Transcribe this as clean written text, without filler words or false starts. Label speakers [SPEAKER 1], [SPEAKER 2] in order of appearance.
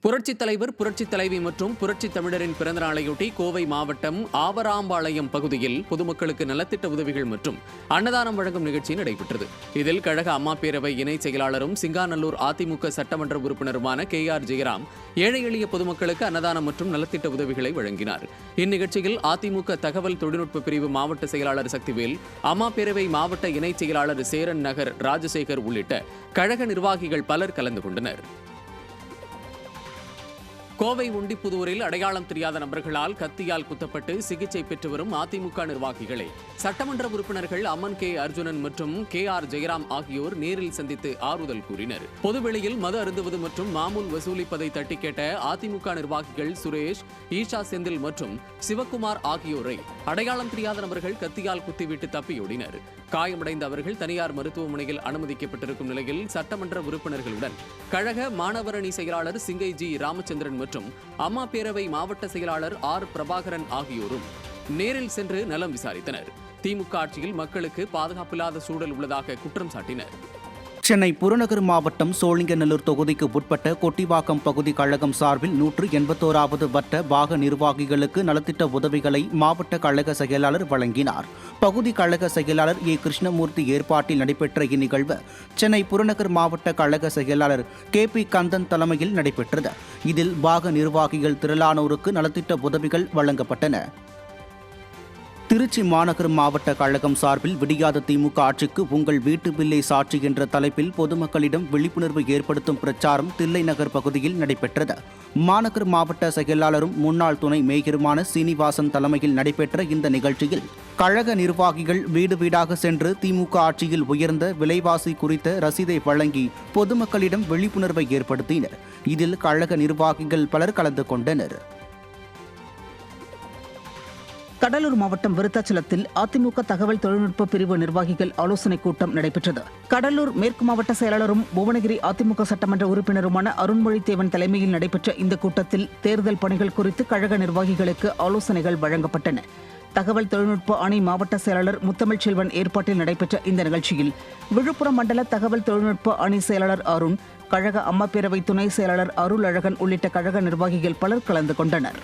[SPEAKER 1] புரட்சித் தலைவர், புரட்சித் தலைவி மற்றும் புரட்சித் தமிழரின் பிறந்த நாளையொட்டி கோவை மாவட்டம் ஆவராம்பாளையம் பகுதியில் பொதுமக்களுக்கு நலத்திட்ட உதவிகள் மற்றும் அன்னதானம் வழங்கும் நிகழ்ச்சி நடைபெற்றது. இதில் கழக அம்மா பேரவை இணை செயலாளரும் சிங்காநல்லூர் அதிமுக சட்டமன்ற உறுப்பினருமான KR ஜெயராம் ஏழை எளிய பொதுமக்களுக்கு அன்னதானம் மற்றும் நலத்திட்ட உதவிகளை வழங்கினார். இந்நிகழ்ச்சியில் அதிமுக தகவல் தொழில்நுட்ப பிரிவு மாவட்ட செயலாளர் சக்திவேல், அம்மா பேரவை மாவட்ட இணை செயலாளர் சேரன் நகர் ராஜசேகர் உள்ளிட்ட கழக நிர்வாகிகள் பலர் கலந்து கொண்டனர். கோவை ஒண்டிப்புதூரில் அடையாளம் தெரியாத நபர்களால் கத்தியால் குத்தப்பட்டு சிகிச்சை பெற்று வரும் அதிமுக நிர்வாகிகளை சட்டமன்ற உறுப்பினர்கள் அம்மன் அர்ஜுனன் மற்றும் KR ஜெயராம் ஆகியோர் நேரில் சந்தித்து ஆறுதல் கூறினர். பொதுவெளியில் மது அருந்துவது மற்றும் மாமூல் வசூலிப்பதை தட்டி கேட்ட அதிமுக நிர்வாகிகள் சுரேஷ், ஈஷா செந்தில் மற்றும் சிவக்குமார் ஆகியோரை அடையாளம் தெரியாத நபர்கள் கத்தியால் குத்திவிட்டு தப்பியோடினர். காயமடைந்த அவர்கள் தனியார் மருத்துவமனையில் அனுமதிக்கப்பட்டிருக்கும் நிலையில் சட்டமன்ற உறுப்பினர்களுடன் கழக மாணவரணி செயலாளர் சிங்கை G ராமச்சந்திரன் மற்றும் அம்மா பேரவை மாவட்ட செயலாளர் R பிரபாகரன் ஆகியோரும் நேரில் சென்று நலம் விசாரித்தனர். திமுக ஆட்சியில் மக்களுக்கு பாதுகாப்பில்லாத சூழல் உள்ளதாக குற்றம் சாட்டினர்.
[SPEAKER 2] சென்னை புறநகர் மாவட்டம் சோழிங்கநல்லூர் தொகுதிக்கு உட்பட்ட கொட்டிவாக்கம் பகுதி கழகம் சார்பில் 181வது வட்ட பாக நிர்வாகிகளுக்கு நலத்திட்ட உதவிகளை மாவட்ட கழக செயலாளர் வழங்கினார். பகுதி கழக செயலாளர் A கிருஷ்ணமூர்த்தி ஏற்பாட்டில் நடைபெற்ற இந்நிகழ்வு சென்னை புறநகர் மாவட்ட கழக செயலாளர் KP கந்தன் தலைமையில் நடைபெற்றது. இதில் பாக நிர்வாகிகள் திரளானோருக்கு நலத்திட்ட உதவிகள் வழங்கப்பட்டன. திருச்சி மாநகர் மாவட்ட கழகம் சார்பில் விடியாத திமுக ஆட்சிக்கு உங்கள் வீட்டு பில்லை சாட்சி என்ற தலைப்பில் பொதுமக்களிடம் விழிப்புணர்வு ஏற்படுத்தும் பிரச்சாரம் தில்லை நகர் பகுதியில் நடைபெற்றது. மாநகர் மாவட்ட செயலாளரும் முன்னாள் துணை மேயருமான சீனிவாசன் தலைமையில் நடைபெற்ற இந்த நிகழ்ச்சியில் கழக நிர்வாகிகள் வீடு வீடாக சென்று திமுக ஆட்சியில் உயர்ந்த விலைவாசி குறித்த ரசீதை வழங்கி பொதுமக்களிடம் விழிப்புணர்வை ஏற்படுத்தினர். இதில் கழக நிர்வாகிகள் பலர் கலந்து கொண்டனர்.
[SPEAKER 3] கடலூர் மாவட்டம் விருத்தாச்சலத்தில் அதிமுக தகவல் தொழில்நுட்ப பிரிவு நிர்வாகிகள் ஆலோசனைக் கூட்டம் நடைபெற்றது. கடலூர் மேற்கு மாவட்ட செயலாளரும் புவனகிரி அதிமுக சட்டமன்ற உறுப்பினருமான அருண்மொழித்தேவன் தலைமையில் நடைபெற்ற இந்த கூட்டத்தில் தேர்தல் பணிகள் குறித்து கழக நிர்வாகிகளுக்கு ஆலோசனைகள் வழங்கப்பட்டன. தகவல் தொழில்நுட்ப அணி மாவட்ட செயலாளர் முத்தமிழ் செல்வன் ஏற்பாட்டில் நடைபெற்ற இந்த நிகழ்ச்சியில் விழுப்புரம் மண்டல தகவல் தொழில்நுட்ப அணி செயலாளர் அருண், கழக அம்மா பேரவை துணை செயலாளர் அருள் அழகன் உள்ளிட்ட கழக நிர்வாகிகள் பலர் கலந்து கொண்டனர்.